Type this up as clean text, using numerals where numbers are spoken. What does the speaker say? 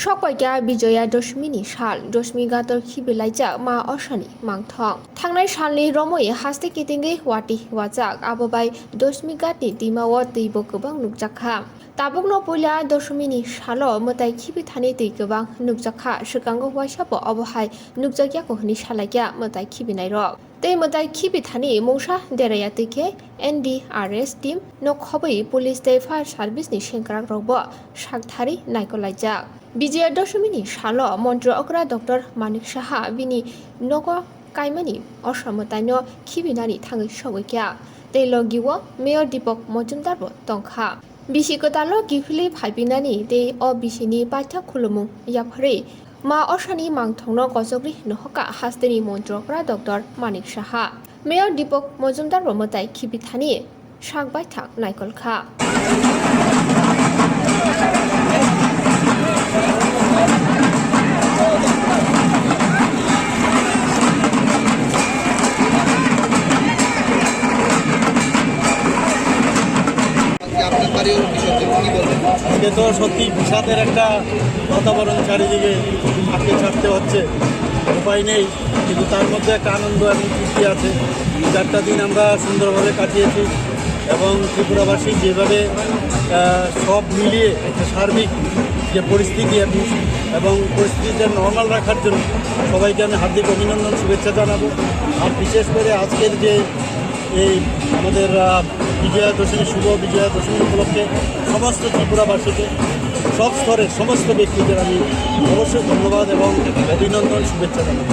সকয়का বিজয়া दशमीनि साल दशमी गातर खिबिलाइजाक मा असानि मांथं थांनाय सालनि रमयै हास्ते कितिंगै वाटी वाजाक आबोबाय दशमी गातनि दिमाव दैबो गोबां नुकजाखा ताबुकनो पुला दशमीनि साल मोताय खिबि थानि दै गोबां नुकजाखा सिगांगो वाइसाबो अबहाय नुकजागियाखौ हनि सालायग्या मोताय खिबिनाय रक तै मोताय खिबि थानि मौसा देराया तैखे NDRS टीम नखबै पुलिस तै फायर सार्भिसनि सेंग्राक रकबो साकथारि नायकलाइजाक विजया दशमीनि साल मन्त्र अग्रा डक्टर मानिक साहा बिनि नगो कायमानि असमतायनो खिबिनानि थाङै सगैख्या तैलगिवो मेयर दीपक मजुमदारबो तंखा बिसिगोताल गिफिलि फाइबिनानि तै अ बिसिनि पाठ्य खुलुमु याफारि मा असानि मांथंनो गजग्रि नहका हास्तेनि मन्त्र अग्रा डक्टर मानिक साहा मेयर दीपक मजुमदारबो मोताय खिबिथानि साकबायथा नायकलखा আজকে তো সত্যি বিষাদের একটা বাতাবরণ চারিদিকে আটকে ছাড়তে হচ্ছে, উপায় নেই, কিন্তু তার মধ্যে একটা আনন্দ এবং খুশি আছে। 4টা দিন আমরা সুন্দরভাবে কাটিয়েছি এবং ত্রিপুরাবাসী যেভাবে সব মিলিয়ে একটা সার্বিক যে পরিস্থিতি এবং পরিস্থিতিটা নর্মাল রাখার জন্য সবাইকে আমি হার্দিক অভিনন্দন শুভেচ্ছা জানাবো। আর বিশেষ করে আজকের যে এই আমাদের বিজয়া দশমী শুভ বিজয়া দশমী উপলক্ষে সমস্ত ত্রিপুরাবাসীকে সব স্তরের সমস্ত ব্যক্তিদের আমি অবশ্যই ধন্যবাদ এবং অভিনন্দন শুভেচ্ছা জানাবো।